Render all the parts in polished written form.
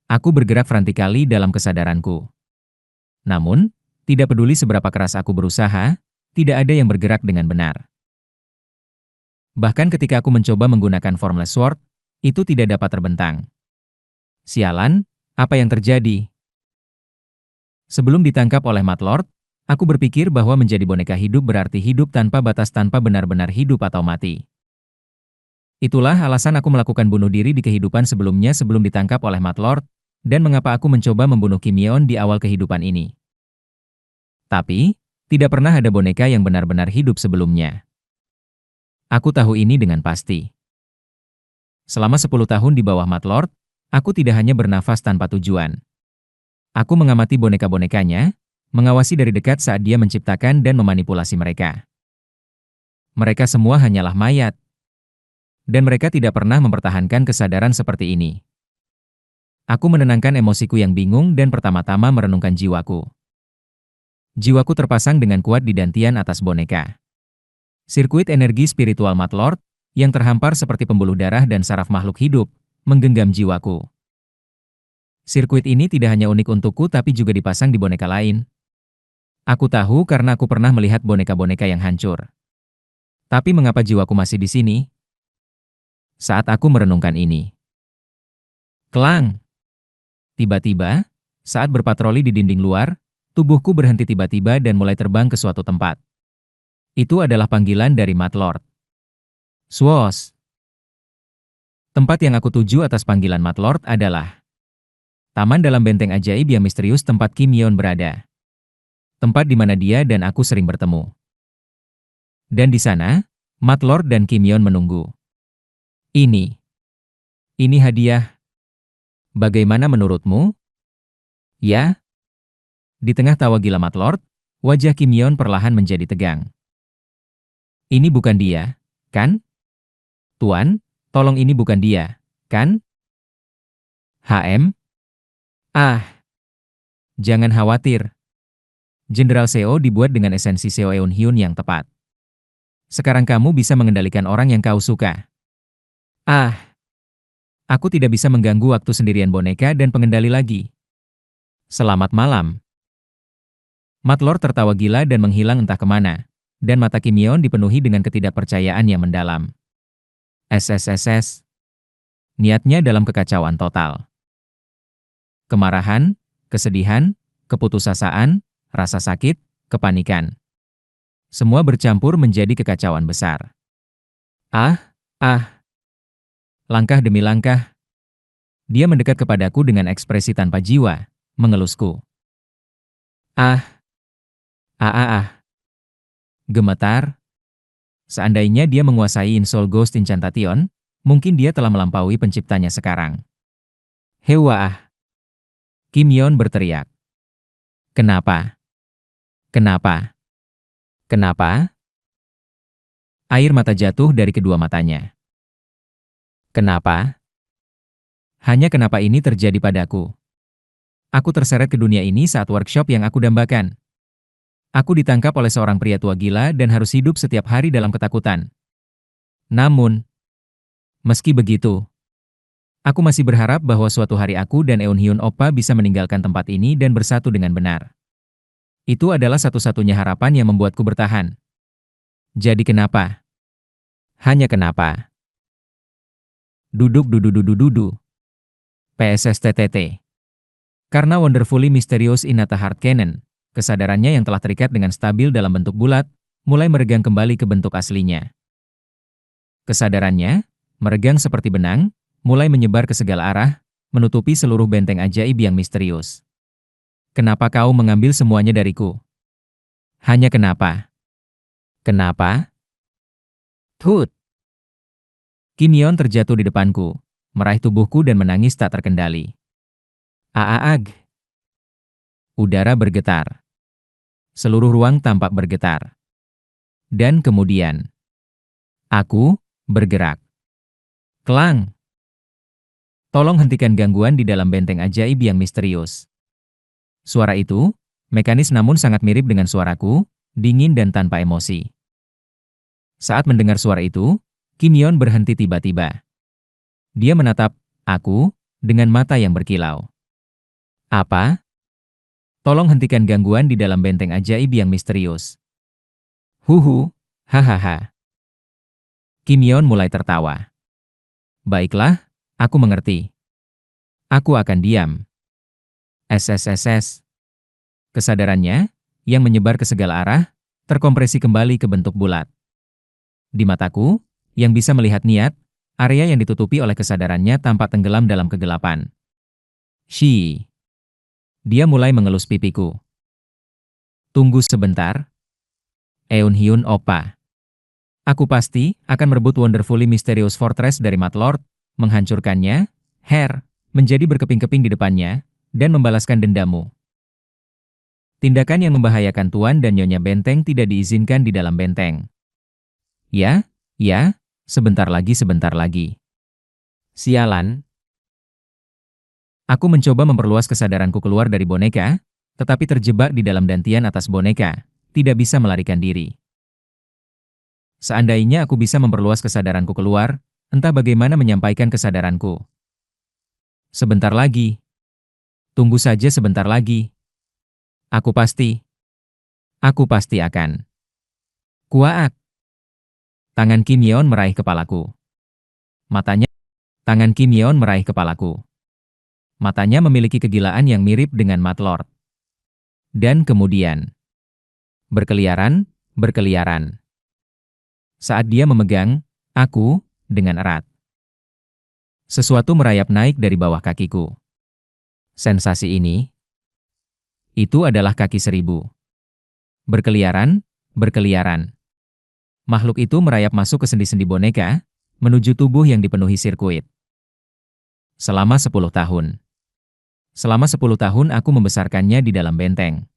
Aku bergerak vertikali dalam kesadaranku. Namun, tidak peduli seberapa keras aku berusaha, tidak ada yang bergerak dengan benar. Bahkan ketika aku mencoba menggunakan Formless Sword, itu tidak dapat terbentang. Sialan, apa yang terjadi? Sebelum ditangkap oleh Mad Lord, aku berpikir bahwa menjadi boneka hidup berarti hidup tanpa batas, tanpa benar-benar hidup atau mati. Itulah alasan aku melakukan bunuh diri di kehidupan sebelumnya sebelum ditangkap oleh Mad Lord, dan mengapa aku mencoba membunuh Kim Yeon di awal kehidupan ini. Tapi, tidak pernah ada boneka yang benar-benar hidup sebelumnya. Aku tahu ini dengan pasti. Selama 10 tahun di bawah Mad Lord, aku tidak hanya bernafas tanpa tujuan. Aku mengamati boneka-bonekanya, mengawasi dari dekat saat dia menciptakan dan memanipulasi mereka. Mereka semua hanyalah mayat. Dan mereka tidak pernah mempertahankan kesadaran seperti ini. Aku menenangkan emosiku yang bingung dan pertama-tama merenungkan jiwaku. Jiwaku terpasang dengan kuat di dantian atas boneka. Sirkuit energi spiritual Mad Lord, yang terhampar seperti pembuluh darah dan saraf makhluk hidup, menggenggam jiwaku. Sirkuit ini tidak hanya unik untukku tapi juga dipasang di boneka lain. Aku tahu karena aku pernah melihat boneka-boneka yang hancur. Tapi mengapa jiwaku masih di sini? Saat aku merenungkan ini. Klang! Tiba-tiba, saat berpatroli di dinding luar, tubuhku berhenti tiba-tiba dan mulai terbang ke suatu tempat. Itu adalah panggilan dari Mad Lord. Swos! Tempat yang aku tuju atas panggilan Mad Lord adalah taman dalam benteng ajaib yang misterius tempat Kim Yeon berada. Tempat di mana dia dan aku sering bertemu. Dan di sana, Mad Lord dan Kim Yeon menunggu. Ini hadiah. Bagaimana menurutmu? Ya? Di tengah tawa gila Mad Lord, wajah Kim Yeon perlahan menjadi tegang. Ini bukan dia, kan? Tuan, tolong ini bukan dia, kan? HM? Ah, jangan khawatir. Jenderal Seo dibuat dengan esensi Seo Eun Hyun yang tepat. Sekarang kamu bisa mengendalikan orang yang kau suka. Ah, aku tidak bisa mengganggu waktu sendirian boneka dan pengendali lagi. Selamat malam. Mad Lord tertawa gila dan menghilang entah kemana, dan mata Kim Yeon dipenuhi dengan ketidakpercayaan yang mendalam. SSSS. Niatnya dalam kekacauan total. Kemarahan, kesedihan, keputusasaan, rasa sakit, kepanikan. Semua bercampur menjadi kekacauan besar. Langkah demi langkah. Dia mendekat kepadaku dengan ekspresi tanpa jiwa, mengelusku. Gemetar. Seandainya dia menguasai Insoul Ghost Incantation, mungkin dia telah melampaui penciptanya sekarang. Hewa. Kim Yeon berteriak. Kenapa? Kenapa? Kenapa? Air mata jatuh dari kedua matanya. Kenapa? Hanya kenapa ini terjadi padaku? Aku terseret ke dunia ini saat workshop yang aku dambakan. Aku ditangkap oleh seorang pria tua gila dan harus hidup setiap hari dalam ketakutan. Namun, meski begitu, aku masih berharap bahwa suatu hari aku dan Eun Hyun Oppa bisa meninggalkan tempat ini dan bersatu dengan benar. Itu adalah satu-satunya harapan yang membuatku bertahan. Jadi kenapa? Hanya kenapa? Duduk dudu. PSSTTT. Karena Wonderfully Mysterious Inata Heart Cannon, kesadarannya yang telah terikat dengan stabil dalam bentuk bulat, mulai meregang kembali ke bentuk aslinya. Kesadarannya, meregang seperti benang, mulai menyebar ke segala arah, menutupi seluruh benteng ajaib yang misterius. Kenapa kau mengambil semuanya dariku? Hanya kenapa? Kenapa? Tut! Kim Yeon terjatuh di depanku, meraih tubuhku dan menangis tak terkendali. Aaag! Udara bergetar. Seluruh ruang tampak bergetar. Dan kemudian, aku bergerak. Klang! Tolong hentikan gangguan di dalam benteng ajaib yang misterius. Suara itu, mekanis namun sangat mirip dengan suaraku, dingin dan tanpa emosi. Saat mendengar suara itu, Kim Yeon berhenti tiba-tiba. Dia menatap aku dengan mata yang berkilau. Apa? Tolong hentikan gangguan di dalam benteng ajaib yang misterius. Huhu, hahaha. Kim Yeon mulai tertawa. Baiklah, aku mengerti. Aku akan diam. SSSS. Kesadarannya, yang menyebar ke segala arah, terkompresi kembali ke bentuk bulat. Di mataku, yang bisa melihat niat, area yang ditutupi oleh kesadarannya tampak tenggelam dalam kegelapan. Shi. Dia mulai mengelus pipiku. Tunggu sebentar. Eun-hyun Oppa. Aku pasti akan merebut Wonderfully Mysterious Fortress dari Mad Lord, menghancurkannya, menjadi berkeping-keping di depannya, dan membalaskan dendamu. Tindakan yang membahayakan Tuan dan Nyonya Benteng tidak diizinkan di dalam benteng. Ya, sebentar lagi. Sialan. Aku mencoba memperluas kesadaranku keluar dari boneka, tetapi terjebak di dalam dantian atas boneka, tidak bisa melarikan diri. Seandainya aku bisa memperluas kesadaranku keluar, entah bagaimana menyampaikan kesadaranku. Sebentar lagi. Tunggu saja sebentar lagi. Aku pasti akan. Kuaak. Tangan Kim Yeon meraih kepalaku. Tangan Kim Yeon meraih kepalaku. Matanya memiliki kegilaan yang mirip dengan Mad Lord. Dan kemudian, berkeliaran. Saat dia memegang aku dengan erat. Sesuatu merayap naik dari bawah kakiku. Sensasi ini, itu adalah kaki 1000. Berkeliaran. Makhluk itu merayap masuk ke sendi-sendi boneka, menuju tubuh yang dipenuhi sirkuit. Selama 10 tahun. Selama 10 tahun aku membesarkannya di dalam benteng.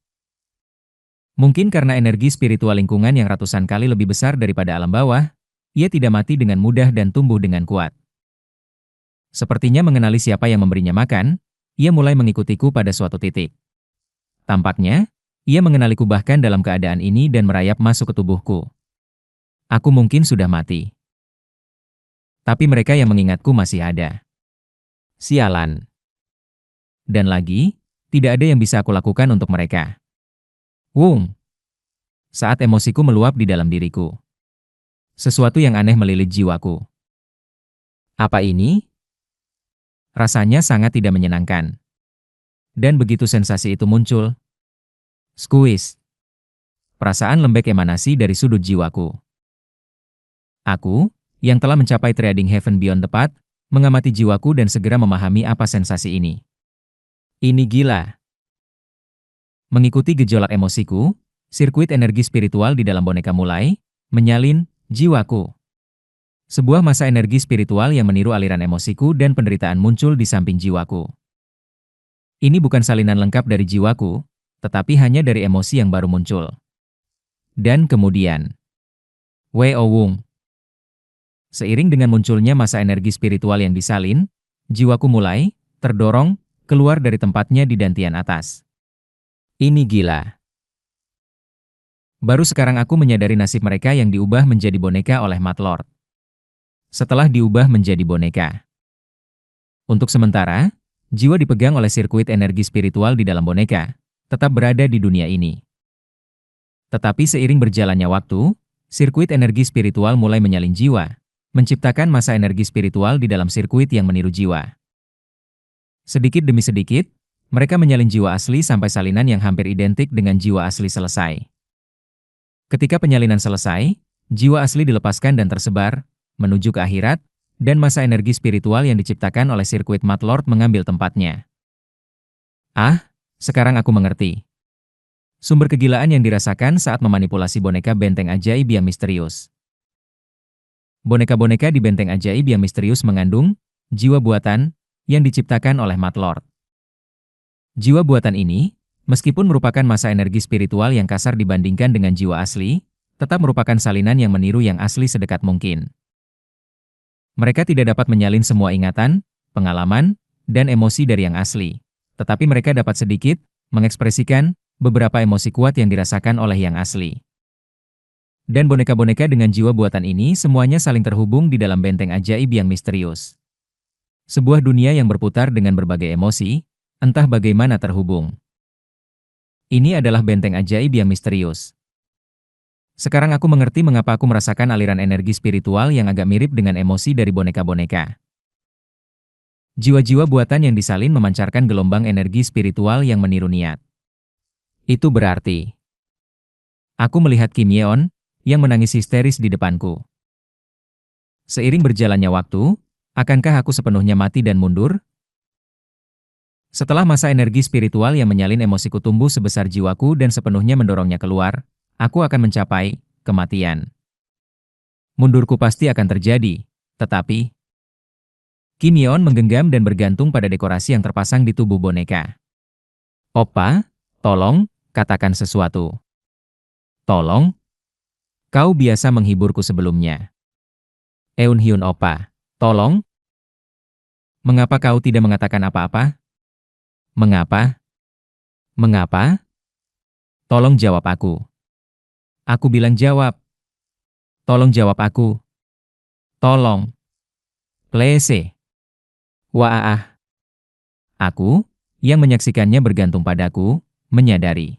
Mungkin karena energi spiritual lingkungan yang ratusan kali lebih besar daripada alam bawah, ia tidak mati dengan mudah dan tumbuh dengan kuat. Sepertinya mengenali siapa yang memberinya makan, ia mulai mengikutiku pada suatu titik. Tampaknya, ia mengenaliku bahkan dalam keadaan ini dan merayap masuk ke tubuhku. Aku mungkin sudah mati. Tapi mereka yang mengingatku masih ada. Sialan. Dan lagi, tidak ada yang bisa aku lakukan untuk mereka. Wung. Saat emosiku meluap di dalam diriku. Sesuatu yang aneh melilit jiwaku. Apa ini? Rasanya sangat tidak menyenangkan. Dan begitu sensasi itu muncul, squeeze. Perasaan lembek emanasi dari sudut jiwaku. Aku, yang telah mencapai Trading Heaven Beyond the Path, mengamati jiwaku dan segera memahami apa sensasi ini. Ini gila. Mengikuti gejolak emosiku, sirkuit energi spiritual di dalam boneka mulai menyalin jiwaku. Sebuah masa energi spiritual yang meniru aliran emosiku dan penderitaan muncul di samping jiwaku. Ini bukan salinan lengkap dari jiwaku, tetapi hanya dari emosi yang baru muncul. Dan kemudian, Weo Wung. Seiring dengan munculnya masa energi spiritual yang disalin, jiwaku mulai terdorong keluar dari tempatnya di dantian atas. Ini gila. Baru sekarang aku menyadari nasib mereka yang diubah menjadi boneka oleh Mad Lord. Setelah diubah menjadi boneka. Untuk sementara, jiwa dipegang oleh sirkuit energi spiritual di dalam boneka, tetap berada di dunia ini. Tetapi seiring berjalannya waktu, sirkuit energi spiritual mulai menyalin jiwa, menciptakan masa energi spiritual di dalam sirkuit yang meniru jiwa. Sedikit demi sedikit, mereka menyalin jiwa asli sampai salinan yang hampir identik dengan jiwa asli selesai. Ketika penyalinan selesai, jiwa asli dilepaskan dan tersebar, menuju ke akhirat, dan masa energi spiritual yang diciptakan oleh sirkuit Mad Lord mengambil tempatnya. Sekarang aku mengerti. Sumber kegilaan yang dirasakan saat memanipulasi boneka benteng ajaib yang misterius. Boneka-boneka di benteng ajaib yang misterius mengandung jiwa buatan yang diciptakan oleh Mad Lord. Jiwa buatan ini, meskipun merupakan masa energi spiritual yang kasar dibandingkan dengan jiwa asli, tetap merupakan salinan yang meniru yang asli sedekat mungkin. Mereka tidak dapat menyalin semua ingatan, pengalaman, dan emosi dari yang asli, tetapi mereka dapat sedikit mengekspresikan beberapa emosi kuat yang dirasakan oleh yang asli. Dan boneka-boneka dengan jiwa buatan ini semuanya saling terhubung di dalam benteng ajaib yang misterius. Sebuah dunia yang berputar dengan berbagai emosi, Entah bagaimana terhubung. Ini adalah benteng ajaib yang misterius. Sekarang aku mengerti mengapa aku merasakan aliran energi spiritual yang agak mirip dengan emosi dari boneka-boneka. Jiwa-jiwa buatan yang disalin memancarkan gelombang energi spiritual yang meniru niat. Itu berarti, aku melihat Kim Yeon yang menangis histeris di depanku. Seiring berjalannya waktu, akankah aku sepenuhnya mati dan mundur? Setelah masa energi spiritual yang menyalin emosiku tumbuh sebesar jiwaku dan sepenuhnya mendorongnya keluar, aku akan mencapai kematian. Mundurku pasti akan terjadi, tetapi Kim Yeon menggenggam dan bergantung pada dekorasi yang terpasang di tubuh boneka. Oppa, tolong, katakan sesuatu. Tolong? Kau biasa menghiburku sebelumnya. Eunhyun Oppa, tolong? Mengapa kau tidak mengatakan apa-apa? Mengapa? Mengapa? Tolong jawab aku. Aku bilang jawab. Tolong jawab aku. Tolong. Please. Wah. Aku, yang menyaksikannya bergantung padaku, menyadari.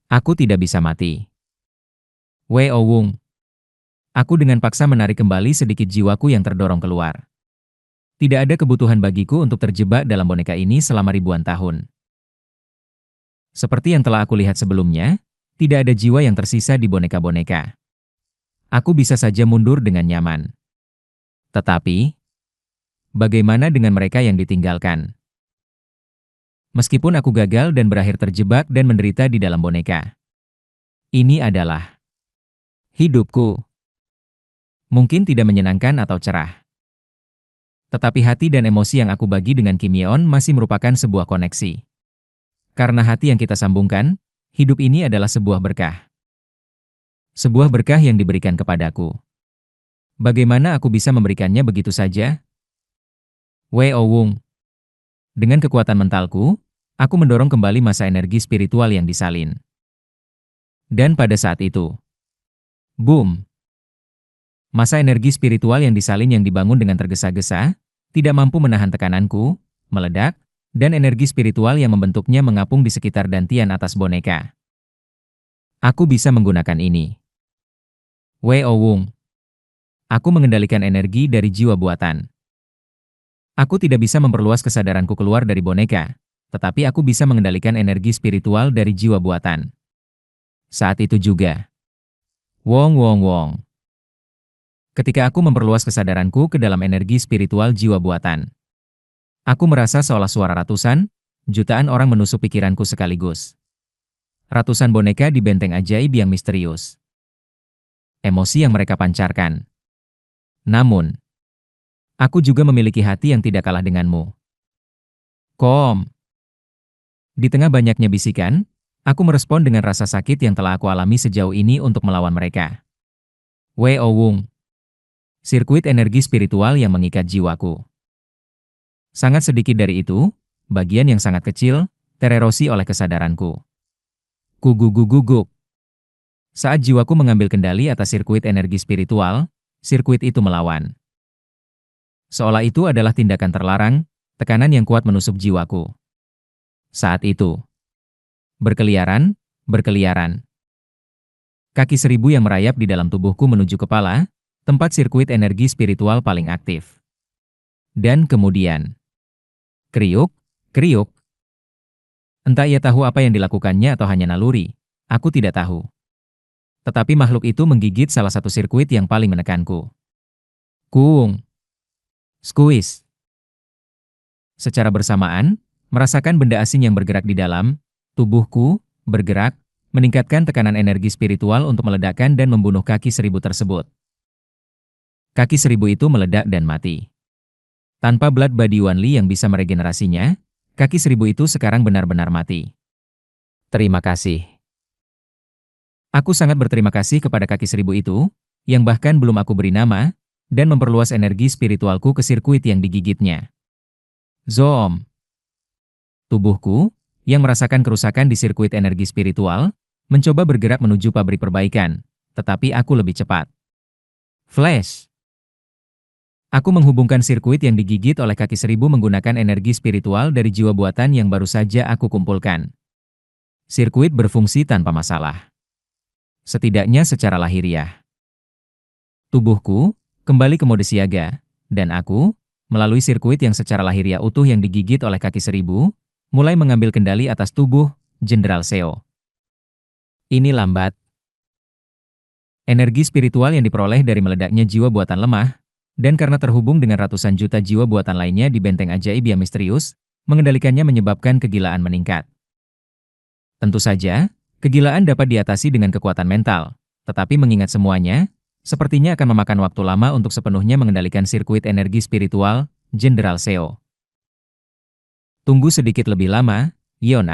Aku tidak bisa mati. Wei Owung. Aku dengan paksa menarik kembali sedikit jiwaku yang terdorong keluar. Tidak ada kebutuhan bagiku untuk terjebak dalam boneka ini selama ribuan tahun. Seperti yang telah aku lihat sebelumnya, tidak ada jiwa yang tersisa di boneka-boneka. Aku bisa saja mundur dengan nyaman. Tetapi, bagaimana dengan mereka yang ditinggalkan? Meskipun aku gagal dan berakhir terjebak dan menderita di dalam boneka. Ini adalah hidupku. Mungkin tidak menyenangkan atau cerah. Tetapi hati dan emosi yang aku bagi dengan Kim Yeon masih merupakan sebuah koneksi. Karena hati yang kita sambungkan, hidup ini adalah sebuah berkah. Sebuah berkah yang diberikan kepadaku. Bagaimana aku bisa memberikannya begitu saja? Wei Owung. Dengan kekuatan mentalku, aku mendorong kembali masa energi spiritual yang disalin. Dan pada saat itu, boom! Masa energi spiritual yang disalin yang dibangun dengan tergesa-gesa, tidak mampu menahan tekananku, meledak, dan energi spiritual yang membentuknya mengapung di sekitar dantian atas boneka. Aku bisa menggunakan ini. Wei Owung. Aku mengendalikan energi dari jiwa buatan. Aku tidak bisa memperluas kesadaranku keluar dari boneka, tetapi aku bisa mengendalikan energi spiritual dari jiwa buatan. Saat itu juga. Wong wong wong. Ketika aku memperluas kesadaranku ke dalam energi spiritual jiwa buatan, aku merasa seolah suara ratusan, jutaan orang menusuk pikiranku sekaligus. Ratusan boneka di benteng ajaib yang misterius. Emosi yang mereka pancarkan. Namun, aku juga memiliki hati yang tidak kalah denganmu. Kom. Di tengah banyaknya bisikan, aku merespon dengan rasa sakit yang telah aku alami sejauh ini untuk melawan mereka. Wei Owung. Sirkuit energi spiritual yang mengikat jiwaku. Sangat sedikit dari itu, bagian yang sangat kecil, tererosi oleh kesadaranku. Kuguguguguk. Saat jiwaku mengambil kendali atas sirkuit energi spiritual, sirkuit itu melawan. Seolah itu adalah tindakan terlarang, tekanan yang kuat menusuk jiwaku. Saat itu, berkeliaran, berkeliaran. Kaki seribu yang merayap di dalam tubuhku menuju kepala, tempat sirkuit energi spiritual paling aktif. Dan kemudian, kriuk, kriuk. Entah ia tahu apa yang dilakukannya atau hanya naluri, aku tidak tahu. Tetapi makhluk itu menggigit salah satu sirkuit yang paling menekanku. Kuung. Squeeze. Secara bersamaan, merasakan benda asing yang bergerak di dalam tubuhku, bergerak, meningkatkan tekanan energi spiritual untuk meledakkan dan membunuh kaki seribu tersebut. Kaki seribu itu meledak dan mati. Tanpa Blood Body Wanli yang bisa meregenerasinya, kaki seribu itu sekarang benar-benar mati. Terima kasih. Aku sangat berterima kasih kepada kaki seribu itu, yang bahkan belum aku beri nama, dan memperluas energi spiritualku ke sirkuit yang digigitnya. Zoom. Tubuhku, yang merasakan kerusakan di sirkuit energi spiritual, mencoba bergerak menuju pabrik perbaikan, tetapi aku lebih cepat. Flash. Aku menghubungkan sirkuit yang digigit oleh kaki seribu menggunakan energi spiritual dari jiwa buatan yang baru saja aku kumpulkan. Sirkuit berfungsi tanpa masalah. Setidaknya secara lahiriah. Tubuhku kembali ke mode siaga, dan aku, melalui sirkuit yang secara lahiriah utuh yang digigit oleh kaki seribu, mulai mengambil kendali atas tubuh Jenderal Seo. Ini lambat. Energi spiritual yang diperoleh dari meledaknya jiwa buatan lemah, dan karena terhubung dengan ratusan juta jiwa buatan lainnya di benteng ajaib yang misterius, mengendalikannya menyebabkan kegilaan meningkat. Tentu saja, kegilaan dapat diatasi dengan kekuatan mental, tetapi mengingat semuanya, sepertinya akan memakan waktu lama untuk sepenuhnya mengendalikan sirkuit energi spiritual Jenderal Seo. Tunggu sedikit lebih lama, Yeon.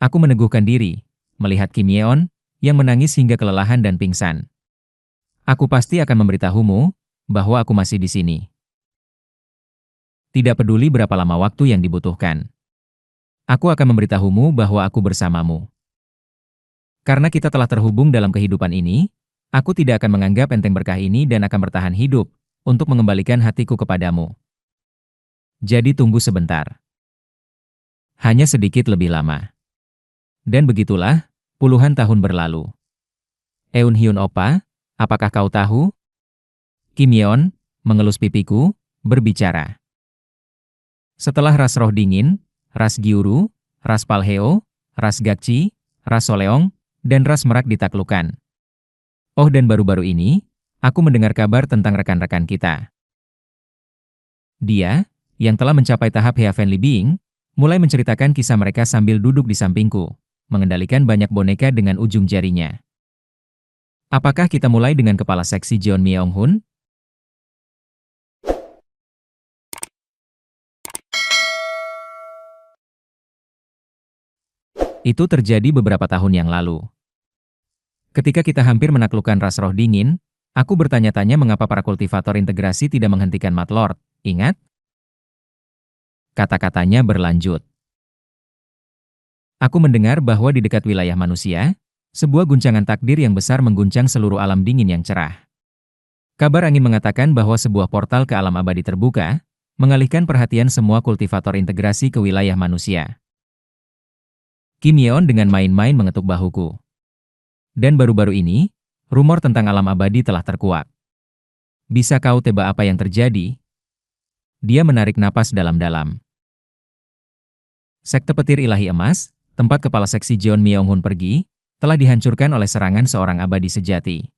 Aku meneguhkan diri, melihat Kim Yeon, yang menangis hingga kelelahan dan pingsan. Aku pasti akan memberitahumu bahwa aku masih di sini. Tidak peduli berapa lama waktu yang dibutuhkan. Aku akan memberitahumu bahwa aku bersamamu. Karena kita telah terhubung dalam kehidupan ini, aku tidak akan menganggap enteng berkah ini dan akan bertahan hidup untuk mengembalikan hatiku kepadamu. Jadi tunggu sebentar. Hanya sedikit lebih lama. Dan begitulah, puluhan tahun berlalu. Eun-hyun Oppa, apakah kau tahu? Kim Yeon, mengelus pipiku, berbicara. Setelah ras roh dingin, ras Gyuru, ras Palheo, ras Gakchi, ras Soleong, dan ras Merak ditaklukkan. Oh, dan baru-baru ini, aku mendengar kabar tentang rekan-rekan kita. Dia, yang telah mencapai tahap Heavenly Being, mulai menceritakan kisah mereka sambil duduk di sampingku, mengendalikan banyak boneka dengan ujung jarinya. Apakah kita mulai dengan kepala seksi Jeon Myeong-hun? Itu terjadi beberapa tahun yang lalu. Ketika kita hampir menaklukkan ras roh dingin, aku bertanya-tanya mengapa para kultivator integrasi tidak menghentikan Mad Lord, ingat? Kata-katanya berlanjut. Aku mendengar bahwa di dekat wilayah manusia, sebuah guncangan takdir yang besar mengguncang seluruh alam dingin yang cerah. Kabar angin mengatakan bahwa sebuah portal ke alam abadi terbuka, mengalihkan perhatian semua kultivator integrasi ke wilayah manusia. Kim Yeon dengan main-main mengetuk bahuku. Dan baru-baru ini, rumor tentang alam abadi telah terkuak. Bisa kau tebak apa yang terjadi? Dia menarik napas dalam-dalam. Sekte Petir Ilahi Emas, tempat kepala seksi Jeon Myeong-hun pergi, telah dihancurkan oleh serangan seorang abadi sejati.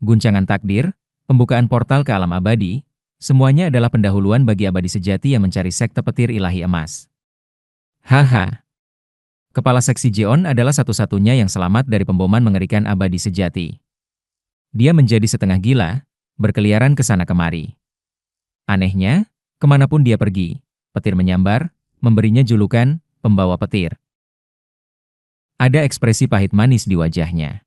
Guncangan takdir, pembukaan portal ke alam abadi, semuanya adalah pendahuluan bagi abadi sejati yang mencari Sekte Petir Ilahi Emas. Haha. Kepala seksi Jeon adalah satu-satunya yang selamat dari pemboman mengerikan abadi sejati. Dia menjadi setengah gila, berkeliaran ke sana kemari. Anehnya, kemanapun dia pergi, petir menyambar, memberinya julukan, pembawa petir. Ada ekspresi pahit manis di wajahnya.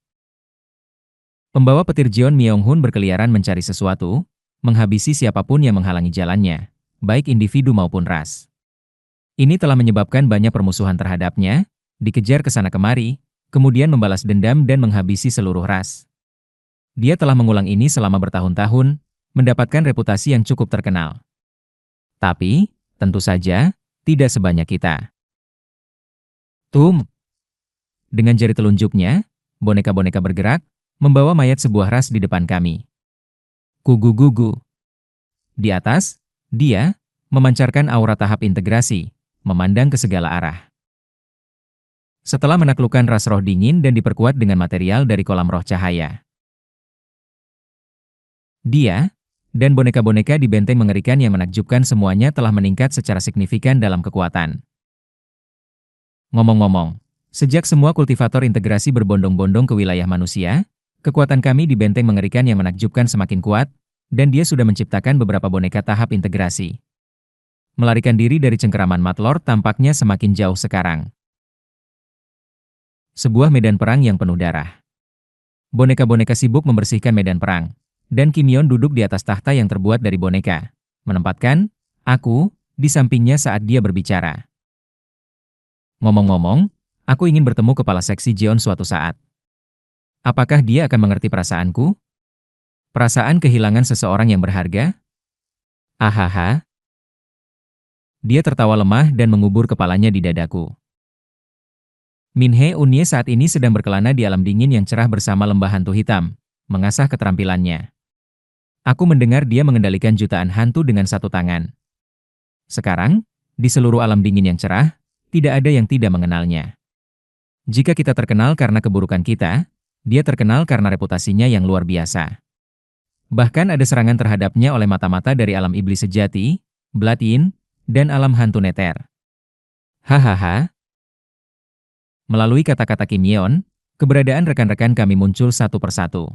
Pembawa petir Jeon Myeong-hun berkeliaran mencari sesuatu, menghabisi siapapun yang menghalangi jalannya, baik individu maupun ras. Ini telah menyebabkan banyak permusuhan terhadapnya, dikejar ke sana kemari, kemudian membalas dendam dan menghabisi seluruh ras. Dia telah mengulang ini selama bertahun-tahun, mendapatkan reputasi yang cukup terkenal. Tapi, tentu saja, tidak sebanyak kita. Dengan jari telunjuknya, boneka-boneka bergerak, membawa mayat sebuah ras di depan kami. Gugu-gugu. Di atas, dia, memancarkan aura tahap integrasi, memandang ke segala arah. Setelah menaklukkan ras roh dingin dan diperkuat dengan material dari kolam roh cahaya. Dia, dan boneka-boneka di benteng mengerikan yang menakjubkan semuanya telah meningkat secara signifikan dalam kekuatan. Ngomong-ngomong, sejak semua kultivator integrasi berbondong-bondong ke wilayah manusia, kekuatan kami di benteng mengerikan yang menakjubkan semakin kuat, dan dia sudah menciptakan beberapa boneka tahap integrasi. Melarikan diri dari cengkeraman Mad Lord tampaknya semakin jauh sekarang. Sebuah medan perang yang penuh darah. Boneka-boneka sibuk membersihkan medan perang, dan Kim Yeon duduk di atas tahta yang terbuat dari boneka, menempatkan aku di sampingnya saat dia berbicara. Ngomong-ngomong, aku ingin bertemu kepala seksi Jeon suatu saat. Apakah dia akan mengerti perasaanku? Perasaan kehilangan seseorang yang berharga? Ahaha. Dia tertawa lemah dan mengubur kepalanya di dadaku. Minhe Unye saat ini sedang berkelana di alam dingin yang cerah bersama lembah hantu hitam, mengasah keterampilannya. Aku mendengar dia mengendalikan jutaan hantu dengan satu tangan. Sekarang, di seluruh alam dingin yang cerah, tidak ada yang tidak mengenalnya. Jika kita terkenal karena keburukan kita, dia terkenal karena reputasinya yang luar biasa. Bahkan ada serangan terhadapnya oleh mata-mata dari alam iblis sejati, Blood Yin, dan alam hantu Nether. Hahaha. Melalui kata-kata Kim Yeon, keberadaan rekan-rekan kami muncul satu persatu.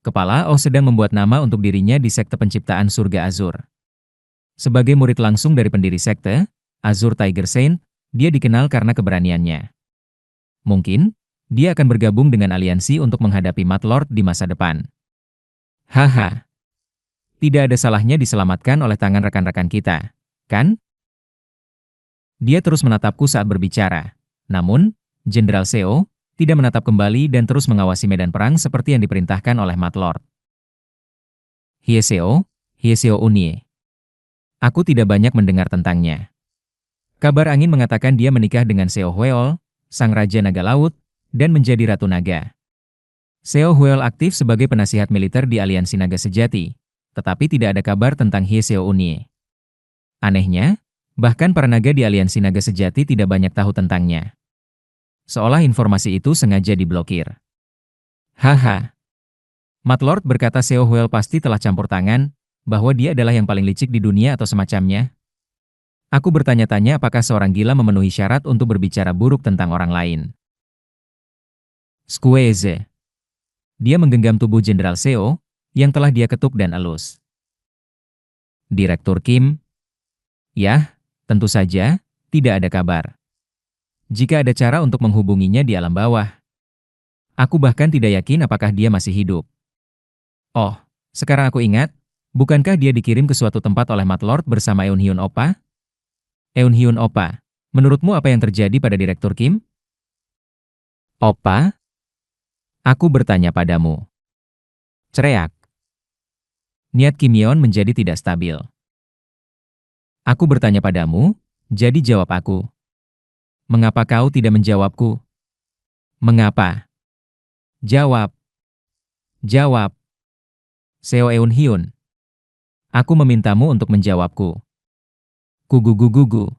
Kepala Oh sedang membuat nama untuk dirinya di sekte penciptaan surga Azur. Sebagai murid langsung dari pendiri sekte, Azur Tiger Saint, dia dikenal karena keberaniannya. Mungkin, dia akan bergabung dengan aliansi untuk menghadapi Mad Lord di masa depan. Haha. Tidak ada salahnya diselamatkan oleh tangan rekan-rekan kita, kan? Dia terus menatapku saat berbicara. Namun, Jenderal Seo tidak menatap kembali dan terus mengawasi medan perang seperti yang diperintahkan oleh Mad Lord. Hieseo Unye. Aku tidak banyak mendengar tentangnya. Kabar angin mengatakan dia menikah dengan Seo Hweol, sang Raja Naga Laut, dan menjadi Ratu Naga. Seo Hweol aktif sebagai penasihat militer di Aliansi Naga Sejati, tetapi tidak ada kabar tentang Hieseo Unye. Anehnya, bahkan para naga di Aliansi Naga Sejati tidak banyak tahu tentangnya. Seolah informasi itu sengaja diblokir. Haha. Mad Lord berkata Seo Hweol pasti telah campur tangan, bahwa dia adalah yang paling licik di dunia atau semacamnya. Aku bertanya-tanya apakah seorang gila memenuhi syarat untuk berbicara buruk tentang orang lain. Squeeze. Dia menggenggam tubuh Jenderal Seo, yang telah dia ketuk dan elus. Direktur Kim? Yah, tentu saja, tidak ada kabar. Jika ada cara untuk menghubunginya di alam bawah. Aku bahkan tidak yakin apakah dia masih hidup. Oh, sekarang aku ingat, bukankah dia dikirim ke suatu tempat oleh Mad Lord bersama Eunhyun Oppa? Eunhyun Oppa, menurutmu apa yang terjadi pada Direktur Kim? Oppa? Aku bertanya padamu. Cereak. Niat Kim Yeon menjadi tidak stabil. Aku bertanya padamu, jadi jawab aku. Mengapa kau tidak menjawabku? Mengapa? Jawab. Jawab. Seo Eunhyun. Aku memintamu untuk menjawabku. Kugugugugu.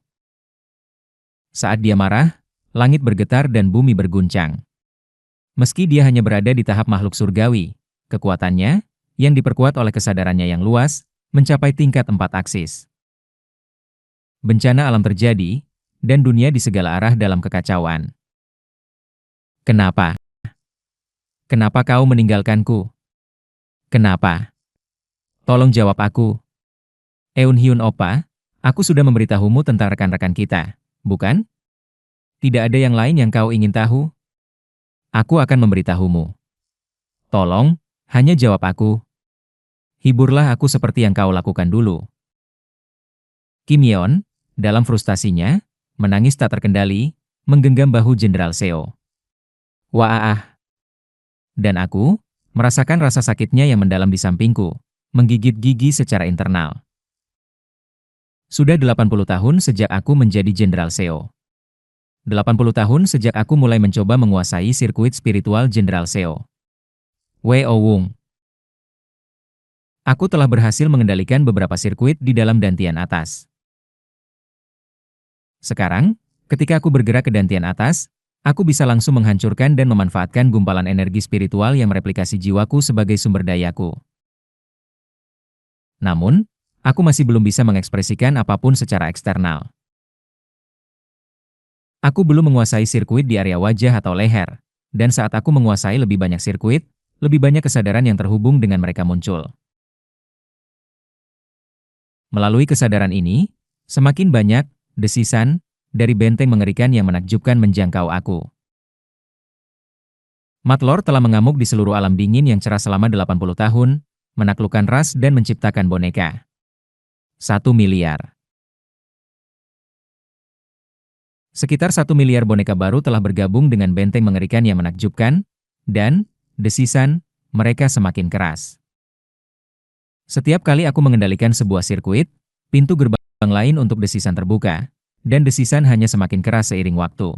Saat dia marah, langit bergetar dan bumi berguncang. Meski dia hanya berada di tahap makhluk surgawi, kekuatannya, yang diperkuat oleh kesadarannya yang luas, mencapai tingkat 4 aksis. Bencana alam terjadi, dan dunia di segala arah dalam kekacauan. Kenapa? Kenapa kau meninggalkanku? Kenapa? Tolong jawab aku. Eunhyun Oppa, aku sudah memberitahumu tentang rekan-rekan kita, bukan? Tidak ada yang lain yang kau ingin tahu? Aku akan memberitahumu. Tolong, hanya jawab aku. Hiburlah aku seperti yang kau lakukan dulu. Kim Yeon, dalam frustasinya, menangis tak terkendali, menggenggam bahu Jenderal Seo. Waaah. Dan aku, merasakan rasa sakitnya yang mendalam di sampingku, menggigit gigi secara internal. Sudah 80 tahun sejak aku menjadi Jenderal Seo. 80 tahun sejak aku mulai mencoba menguasai sirkuit spiritual Jenderal Seo. Weo Wung. Aku telah berhasil mengendalikan beberapa sirkuit di dalam dantian atas. Sekarang, ketika aku bergerak ke dantian atas, aku bisa langsung menghancurkan dan memanfaatkan gumpalan energi spiritual yang mereplikasi jiwaku sebagai sumber dayaku. Namun, aku masih belum bisa mengekspresikan apapun secara eksternal. Aku belum menguasai sirkuit di area wajah atau leher, dan saat aku menguasai lebih banyak sirkuit, lebih banyak kesadaran yang terhubung dengan mereka muncul. Melalui kesadaran ini, semakin banyak desisan dari benteng mengerikan yang menakjubkan menjangkau aku. Mad Lord telah mengamuk di seluruh alam dingin yang cerah selama 80 tahun, menaklukkan ras dan menciptakan boneka. 1 miliar. Sekitar 1 miliar boneka baru telah bergabung dengan benteng mengerikan yang menakjubkan, dan desisan mereka semakin keras. Setiap kali aku mengendalikan sebuah sirkuit, pintu gerbang lain untuk desisan terbuka, dan desisan hanya semakin keras seiring waktu.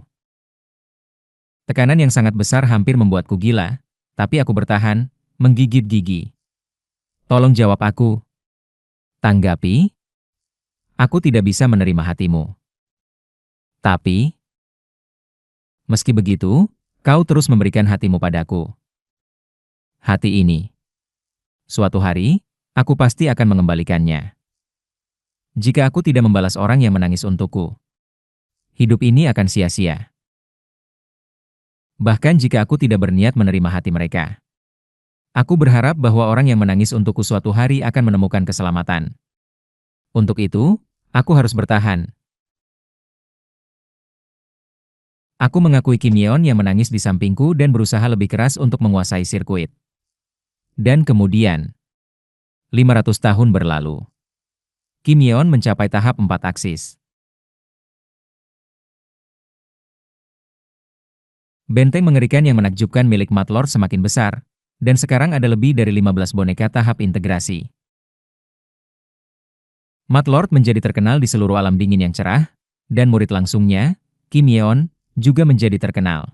Tekanan yang sangat besar hampir membuatku gila, tapi aku bertahan, menggigit gigi. Tolong jawab aku. Tanggapi. Aku tidak bisa menerima hatimu. Tapi, meski begitu, kau terus memberikan hatimu padaku. Hati ini. Suatu hari, aku pasti akan mengembalikannya. Jika aku tidak membalas orang yang menangis untukku, hidup ini akan sia-sia. Bahkan jika aku tidak berniat menerima hati mereka. Aku berharap bahwa orang yang menangis untukku suatu hari akan menemukan keselamatan. Untuk itu, aku harus bertahan. Aku mengakui Kim Yeon yang menangis di sampingku dan berusaha lebih keras untuk menguasai sirkuit. Dan kemudian, 500 tahun berlalu. Kim Yeon mencapai tahap 4 aksis. Benteng mengerikan yang menakjubkan milik Matlord semakin besar, dan sekarang ada lebih dari 15 boneka tahap integrasi. Matlord menjadi terkenal di seluruh alam dingin yang cerah, dan murid langsungnya, Kim Yeon, juga menjadi terkenal.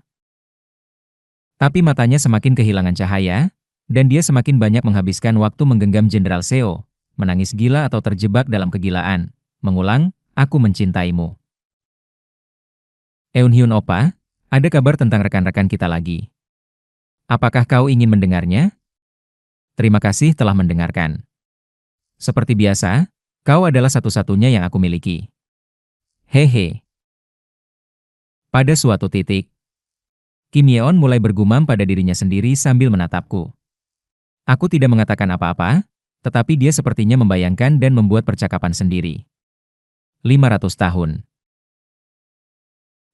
Tapi matanya semakin kehilangan cahaya, dan dia semakin banyak menghabiskan waktu menggenggam Jenderal Seo, menangis gila atau terjebak dalam kegilaan, mengulang, aku mencintaimu. Eunhyun Oppa, ada kabar tentang rekan-rekan kita lagi. Apakah kau ingin mendengarnya? Terima kasih telah mendengarkan. Seperti biasa, kau adalah satu-satunya yang aku miliki. Hehe. Pada suatu titik, Kim Yeon mulai bergumam pada dirinya sendiri sambil menatapku. Aku tidak mengatakan apa-apa, tetapi dia sepertinya membayangkan dan membuat percakapan sendiri. 500 tahun.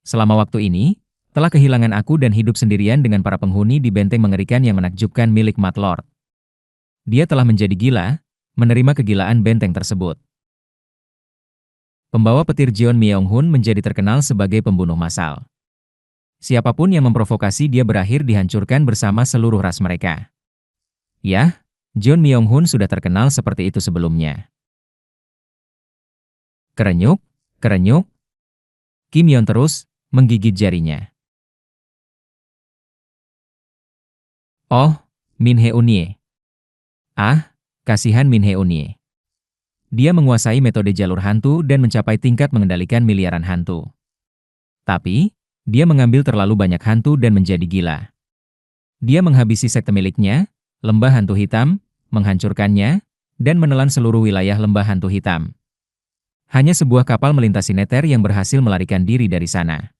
Selama waktu ini, telah kehilangan aku dan hidup sendirian dengan para penghuni di benteng mengerikan yang menakjubkan milik Matlord. Dia telah menjadi gila, menerima kegilaan benteng tersebut. Pembawa petir Jeon Myung-hun menjadi terkenal sebagai pembunuh massal. Siapapun yang memprovokasi dia berakhir dihancurkan bersama seluruh ras mereka. Yah, Jeon Myung-hun sudah terkenal seperti itu sebelumnya. Kerenyuk, kerenyuk. Kim Yeon terus menggigit jarinya. Oh, Min Hye-unie. Ah, kasihan Min Hye-unie. Dia menguasai metode jalur hantu dan mencapai tingkat mengendalikan miliaran hantu. Tapi, dia mengambil terlalu banyak hantu dan menjadi gila. Dia menghabisi sekte miliknya, lembah hantu hitam, menghancurkannya, dan menelan seluruh wilayah lembah hantu hitam. Hanya sebuah kapal melintasi Nether yang berhasil melarikan diri dari sana.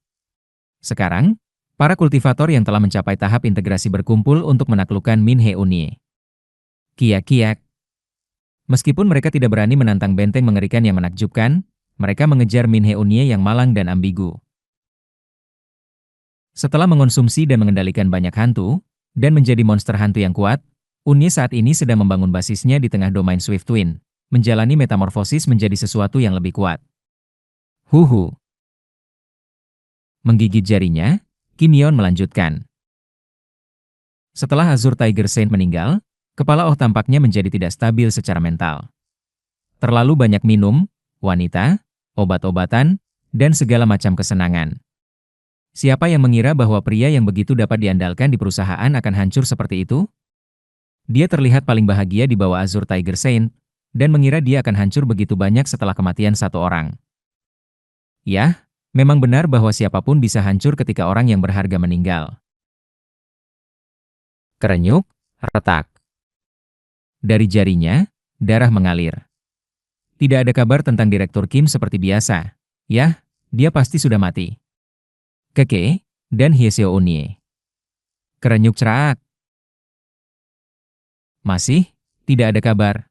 Sekarang, para kultivator yang telah mencapai tahap integrasi berkumpul untuk menaklukkan Min Hye-unie. Kiak-kiak. Meskipun mereka tidak berani menantang benteng mengerikan yang menakjubkan, mereka mengejar Min Hye-unie yang malang dan ambigu. Setelah mengonsumsi dan mengendalikan banyak hantu, dan menjadi monster hantu yang kuat, Unie saat ini sedang membangun basisnya di tengah domain Swift Twin, menjalani metamorfosis menjadi sesuatu yang lebih kuat. Huhu. Menggigit jarinya, Kim Yeon melanjutkan. Setelah Azure Tiger Saint meninggal, kepala Oh tampaknya menjadi tidak stabil secara mental. Terlalu banyak minum, wanita, obat-obatan, dan segala macam kesenangan. Siapa yang mengira bahwa pria yang begitu dapat diandalkan di perusahaan akan hancur seperti itu? Dia terlihat paling bahagia di bawah Azure Tiger Saint, dan mengira dia akan hancur begitu banyak setelah kematian satu orang. Yah, memang benar bahwa siapapun bisa hancur ketika orang yang berharga meninggal. Kerenyuk, retak. Dari jarinya, darah mengalir. Tidak ada kabar tentang Direktur Kim seperti biasa. Yah, dia pasti sudah mati. Keke, dan Hye Seo-unie. Kerenyuk cerak. Masih, tidak ada kabar.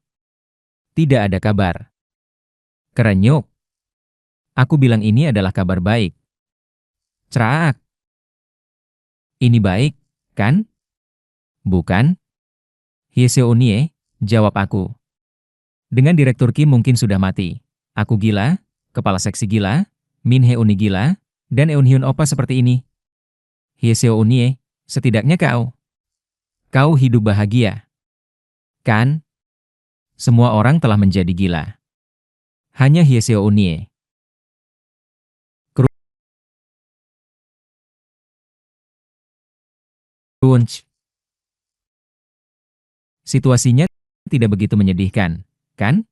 Tidak ada kabar. Kerenyuk. Aku bilang ini adalah kabar baik. Cerak. Ini baik, kan? Bukan? Hye Seo-unie, jawab aku. Dengan Direktur Kim mungkin sudah mati. Aku gila, kepala seksi gila, Min Hye-unie gila, dan Eunhyun Oppa seperti ini. Hye Seo-unie, setidaknya kau. Kau hidup bahagia, kan? Semua orang telah menjadi gila. Hanya Hye Unie. Crunch. Situasinya tidak begitu menyedihkan, kan?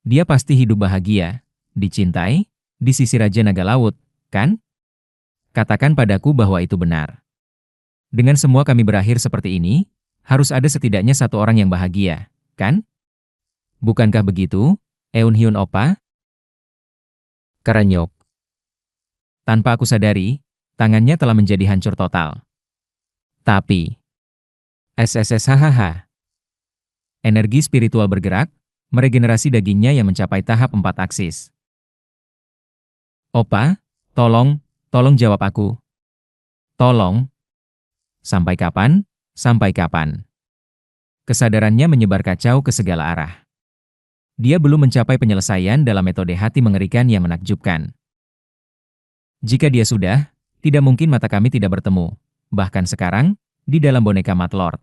Dia pasti hidup bahagia, dicintai, di sisi Raja Naga Laut, kan? Katakan padaku bahwa itu benar. Dengan semua kami berakhir seperti ini, harus ada setidaknya satu orang yang bahagia, kan? Bukankah begitu, Eunhyun Oppa? Kerenyuk. Tanpa aku sadari, tangannya telah menjadi hancur total. Tapi, SSSHHH. Energi spiritual bergerak, meregenerasi dagingnya yang mencapai tahap 4 aksis. Oppa, tolong jawab aku. Tolong. Sampai kapan? Sampai kapan? Kesadarannya menyebar kacau ke segala arah. Dia belum mencapai penyelesaian dalam metode hati mengerikan yang menakjubkan. Jika dia sudah, tidak mungkin mata kami tidak bertemu. Bahkan sekarang, di dalam boneka Matlord.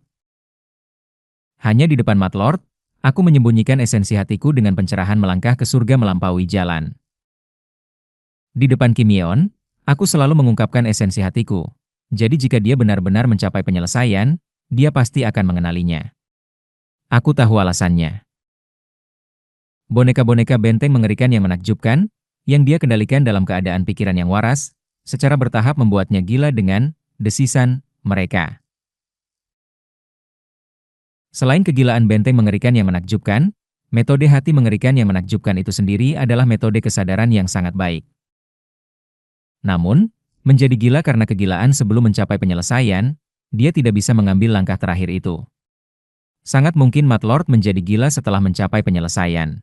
Hanya di depan Matlord, aku menyembunyikan esensi hatiku dengan pencerahan melangkah ke surga melampaui jalan. Di depan Kim Yeon, aku selalu mengungkapkan esensi hatiku. Jadi jika dia benar-benar mencapai penyelesaian, dia pasti akan mengenalinya. Aku tahu alasannya. Boneka-boneka benteng mengerikan yang menakjubkan, yang dia kendalikan dalam keadaan pikiran yang waras, secara bertahap membuatnya gila dengan desisan mereka. Selain kegilaan benteng mengerikan yang menakjubkan, metode hati mengerikan yang menakjubkan itu sendiri adalah metode kesadaran yang sangat baik. Namun, menjadi gila karena kegilaan sebelum mencapai penyelesaian, dia tidak bisa mengambil langkah terakhir itu. Sangat mungkin Matlord menjadi gila setelah mencapai penyelesaian.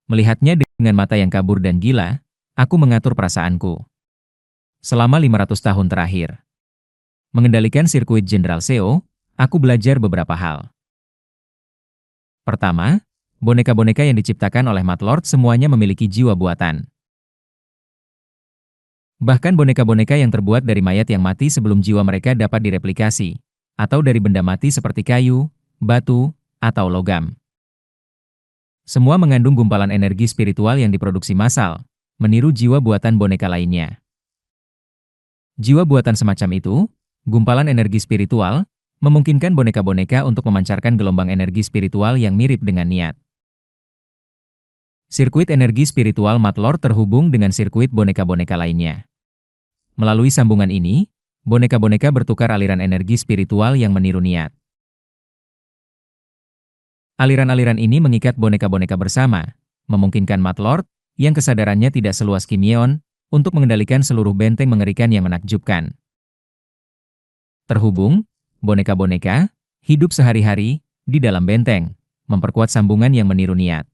Melihatnya dengan mata yang kabur dan gila, aku mengatur perasaanku. Selama 500 tahun terakhir, mengendalikan sirkuit Jenderal Seo, aku belajar beberapa hal. Pertama, boneka-boneka yang diciptakan oleh Matlord semuanya memiliki jiwa buatan. Bahkan boneka-boneka yang terbuat dari mayat yang mati sebelum jiwa mereka dapat direplikasi, atau dari benda mati seperti kayu, batu, atau logam. Semua mengandung gumpalan energi spiritual yang diproduksi massal, meniru jiwa buatan boneka lainnya. Jiwa buatan semacam itu, gumpalan energi spiritual, memungkinkan boneka-boneka untuk memancarkan gelombang energi spiritual yang mirip dengan niat. Sirkuit energi spiritual Matlord terhubung dengan sirkuit boneka-boneka lainnya. Melalui sambungan ini, boneka-boneka bertukar aliran energi spiritual yang meniru niat. Aliran-aliran ini mengikat boneka-boneka bersama, memungkinkan Matlord, yang kesadarannya tidak seluas Kim Yeon, untuk mengendalikan seluruh benteng mengerikan yang menakjubkan. Terhubung, boneka-boneka hidup sehari-hari di dalam benteng, memperkuat sambungan yang meniru niat.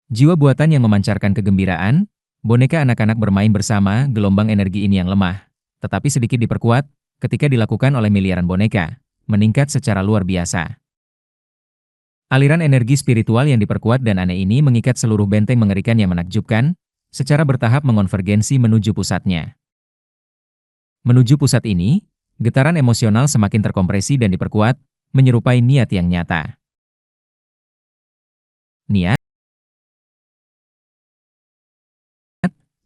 Jiwa buatan yang memancarkan kegembiraan, boneka anak-anak bermain bersama gelombang energi ini yang lemah, tetapi sedikit diperkuat ketika dilakukan oleh miliaran boneka, meningkat secara luar biasa. Aliran energi spiritual yang diperkuat dan aneh ini mengikat seluruh benteng mengerikan yang menakjubkan, secara bertahap mengonvergensi menuju pusatnya. Menuju pusat ini, getaran emosional semakin terkompresi dan diperkuat, menyerupai niat yang nyata. Niat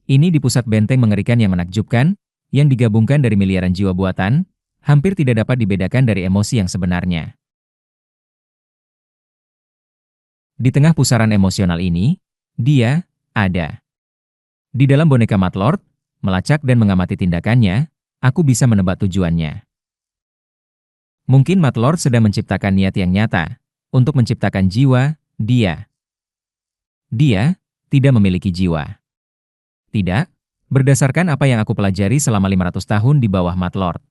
ini di pusat benteng mengerikan yang menakjubkan, yang digabungkan dari miliaran jiwa buatan, hampir tidak dapat dibedakan dari emosi yang sebenarnya. Di tengah pusaran emosional ini, dia ada. Di dalam boneka Matlord, melacak dan mengamati tindakannya, aku bisa menebak tujuannya. Mungkin Matlord sedang menciptakan niat yang nyata, untuk menciptakan jiwa, dia. Dia tidak memiliki jiwa. Tidak, berdasarkan apa yang aku pelajari selama 500 tahun di bawah Matlord.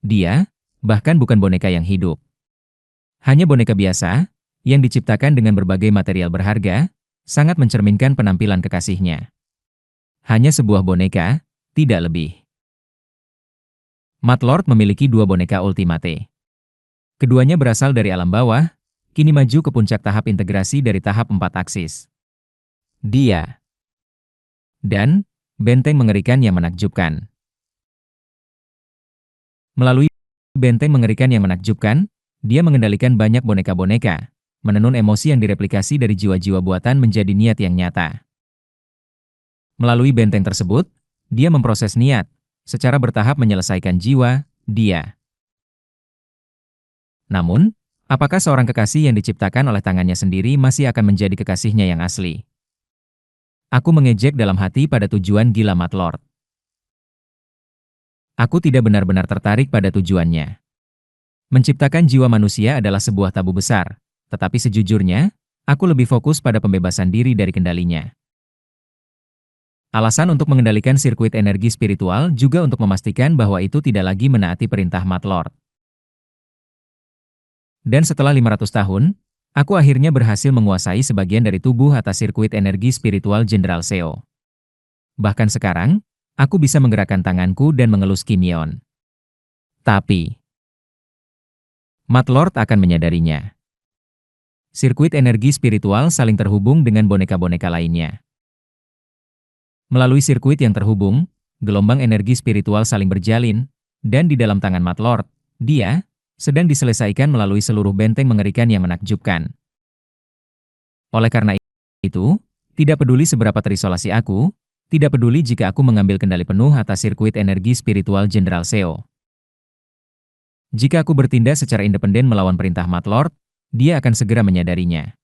Dia, bahkan bukan boneka yang hidup. Hanya boneka biasa, yang diciptakan dengan berbagai material berharga, sangat mencerminkan penampilan kekasihnya. Hanya sebuah boneka, tidak lebih. Matlord memiliki dua boneka ultimate. Keduanya berasal dari alam bawah, kini maju ke puncak tahap integrasi dari tahap 4 aksis. Dia dan benteng mengerikan yang menakjubkan. Melalui benteng mengerikan yang menakjubkan, dia mengendalikan banyak boneka-boneka, menenun emosi yang direplikasi dari jiwa-jiwa buatan menjadi niat yang nyata. Melalui benteng tersebut, dia memproses niat, secara bertahap menyelesaikan jiwa, dia. Namun, apakah seorang kekasih yang diciptakan oleh tangannya sendiri masih akan menjadi kekasihnya yang asli? Aku mengejek dalam hati pada tujuan gila Matlord. Aku tidak benar-benar tertarik pada tujuannya. Menciptakan jiwa manusia adalah sebuah tabu besar, tetapi sejujurnya, aku lebih fokus pada pembebasan diri dari kendalinya. Alasan untuk mengendalikan sirkuit energi spiritual juga untuk memastikan bahwa itu tidak lagi menaati perintah Matlord. Dan setelah 500 tahun, aku akhirnya berhasil menguasai sebagian dari tubuh atas sirkuit energi spiritual Jenderal Seo. Bahkan sekarang, aku bisa menggerakkan tanganku dan mengelus Kimion. Tapi, Matlord akan menyadarinya. Sirkuit energi spiritual saling terhubung dengan boneka-boneka lainnya. Melalui sirkuit yang terhubung, gelombang energi spiritual saling berjalin, dan di dalam tangan Matlord, dia sedang diselesaikan melalui seluruh benteng mengerikan yang menakjubkan. Oleh karena itu, tidak peduli seberapa terisolasi aku, tidak peduli jika aku mengambil kendali penuh atas sirkuit energi spiritual Jenderal Seo. Jika aku bertindak secara independen melawan perintah Matlord, dia akan segera menyadarinya.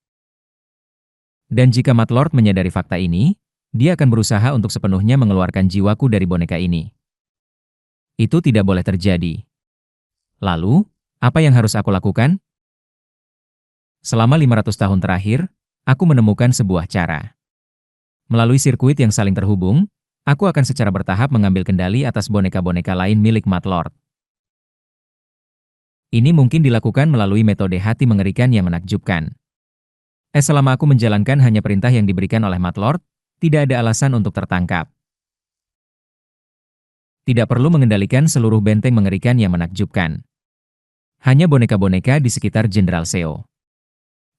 Dan jika Matlord menyadari fakta ini, dia akan berusaha untuk sepenuhnya mengeluarkan jiwaku dari boneka ini. Itu tidak boleh terjadi. Lalu, apa yang harus aku lakukan? Selama 500 tahun terakhir, aku menemukan sebuah cara. Melalui sirkuit yang saling terhubung, aku akan secara bertahap mengambil kendali atas boneka-boneka lain milik Matlord. Ini mungkin dilakukan melalui metode hati mengerikan yang menakjubkan. Selama aku menjalankan hanya perintah yang diberikan oleh Matlord, tidak ada alasan untuk tertangkap. Tidak perlu mengendalikan seluruh benteng mengerikan yang menakjubkan. Hanya boneka-boneka di sekitar Jenderal Seo.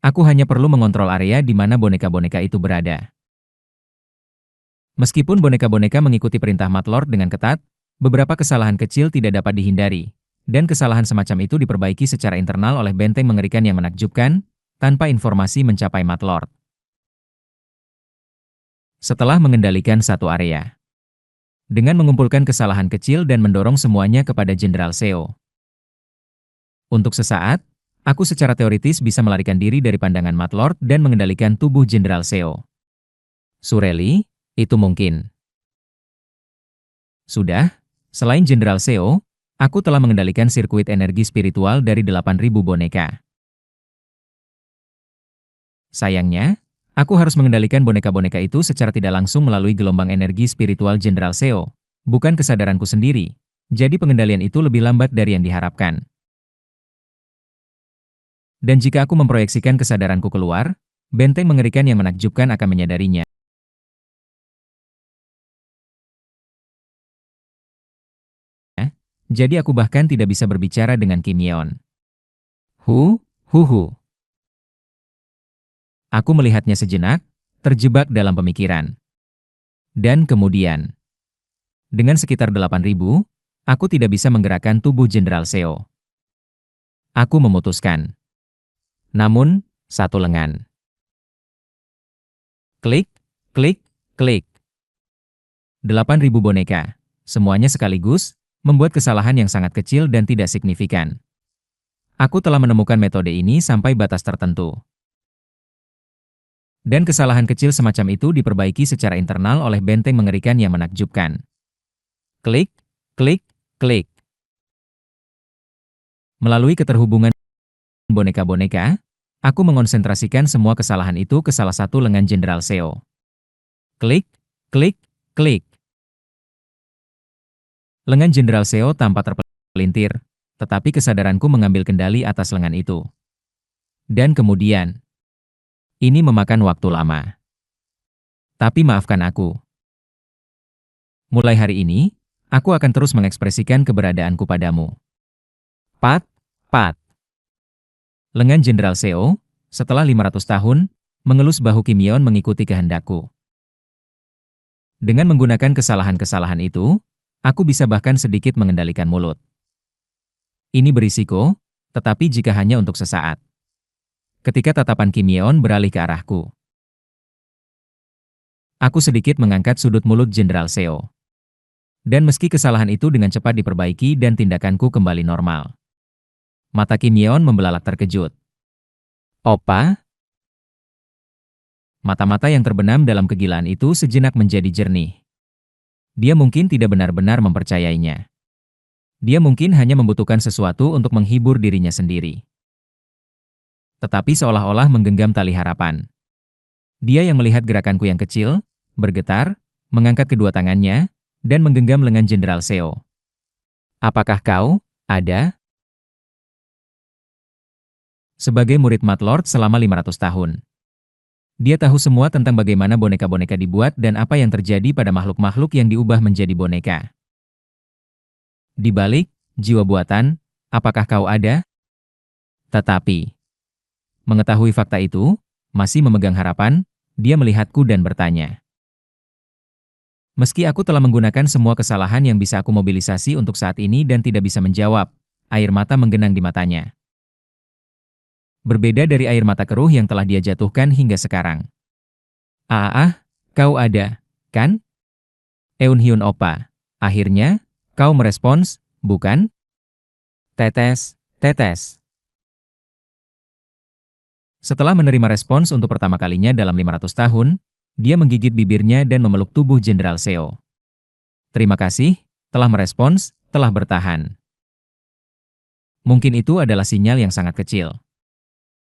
Aku hanya perlu mengontrol area di mana boneka-boneka itu berada. Meskipun boneka-boneka mengikuti perintah Matlord dengan ketat, beberapa kesalahan kecil tidak dapat dihindari, dan kesalahan semacam itu diperbaiki secara internal oleh benteng mengerikan yang menakjubkan, tanpa informasi mencapai Matlord. Setelah mengendalikan satu area, dengan mengumpulkan kesalahan kecil dan mendorong semuanya kepada Jenderal Seo. Untuk sesaat, aku secara teoritis bisa melarikan diri dari pandangan Matlord dan mengendalikan tubuh Jenderal Seo. Surely, itu mungkin. Sudah, selain Jenderal Seo, aku telah mengendalikan sirkuit energi spiritual dari 8.000 boneka. Sayangnya, aku harus mengendalikan boneka-boneka itu secara tidak langsung melalui gelombang energi spiritual Jenderal Seo, bukan kesadaranku sendiri, jadi pengendalian itu lebih lambat dari yang diharapkan. Dan jika aku memproyeksikan kesadaranku keluar, benteng mengerikan yang menakjubkan akan menyadarinya. Jadi aku bahkan tidak bisa berbicara dengan Kim Yeon. Hu. Aku melihatnya sejenak, terjebak dalam pemikiran. Dan kemudian, dengan sekitar 8.000, aku tidak bisa menggerakkan tubuh Jenderal Seo. Aku memutuskan. Namun, satu lengan. Klik, klik, klik. 8.000 boneka, semuanya sekaligus, membuat kesalahan yang sangat kecil dan tidak signifikan. Aku telah menemukan metode ini sampai batas tertentu. Dan kesalahan kecil semacam itu diperbaiki secara internal oleh benteng mengerikan yang menakjubkan. Klik, klik, klik. Melalui keterhubungan boneka-boneka, aku mengonsentrasikan semua kesalahan itu ke salah satu lengan Jenderal Seo. Klik, klik, klik. Lengan Jenderal Seo tampak terpelintir, tetapi kesadaranku mengambil kendali atas lengan itu. Dan kemudian, ini memakan waktu lama. Tapi maafkan aku. Mulai hari ini, aku akan terus mengekspresikan keberadaanku padamu. Pat, pat. Lengan Jenderal Seo, setelah 500 tahun, mengelus bahu Kim Yeon mengikuti kehendakku. Dengan menggunakan kesalahan-kesalahan itu, aku bisa bahkan sedikit mengendalikan mulut. Ini berisiko, tetapi jika hanya untuk sesaat. Ketika tatapan Kim Yeon beralih ke arahku, aku sedikit mengangkat sudut mulut Jenderal Seo. Dan meski kesalahan itu dengan cepat diperbaiki dan tindakanku kembali normal. Mata Kim Yeon membelalak terkejut. Opa? Mata-mata yang terbenam dalam kegilaan itu sejenak menjadi jernih. Dia mungkin tidak benar-benar mempercayainya. Dia mungkin hanya membutuhkan sesuatu untuk menghibur dirinya sendiri. Tetapi seolah-olah menggenggam tali harapan. Dia yang melihat gerakanku yang kecil, bergetar, mengangkat kedua tangannya, dan menggenggam lengan Jenderal Seo. Apakah kau ada? Sebagai murid Mad Lord selama 500 tahun. Dia tahu semua tentang bagaimana boneka-boneka dibuat dan apa yang terjadi pada makhluk-makhluk yang diubah menjadi boneka. Di balik jiwa buatan, apakah kau ada? Tetapi, mengetahui fakta itu, masih memegang harapan, dia melihatku dan bertanya. Meski aku telah menggunakan semua kesalahan yang bisa aku mobilisasi untuk saat ini dan tidak bisa menjawab, air mata menggenang di matanya. Berbeda dari air mata keruh yang telah dia jatuhkan hingga sekarang. Kau ada, kan? Eunhyun Oppa, akhirnya, kau merespons, bukan? Tetes, tetes. Setelah menerima respons untuk pertama kalinya dalam 500 tahun, dia menggigit bibirnya dan memeluk tubuh Jenderal Seo. Terima kasih, telah merespons, telah bertahan. Mungkin itu adalah sinyal yang sangat kecil.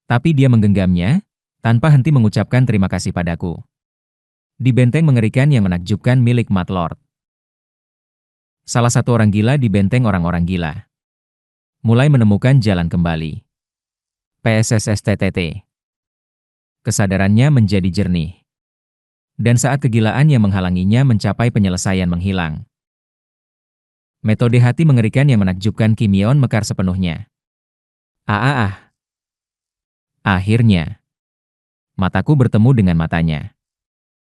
Tapi dia menggenggamnya, tanpa henti mengucapkan terima kasih padaku. Di benteng mengerikan yang menakjubkan milik Mad Lord. Salah satu orang gila di benteng orang-orang gila. Mulai menemukan jalan kembali. PSSSTTT. Kesadarannya menjadi jernih. Dan saat kegilaan yang menghalanginya mencapai penyelesaian menghilang. Metode hati mengerikan yang menakjubkan Kim Yeon mekar sepenuhnya. Akhirnya. Mataku bertemu dengan matanya.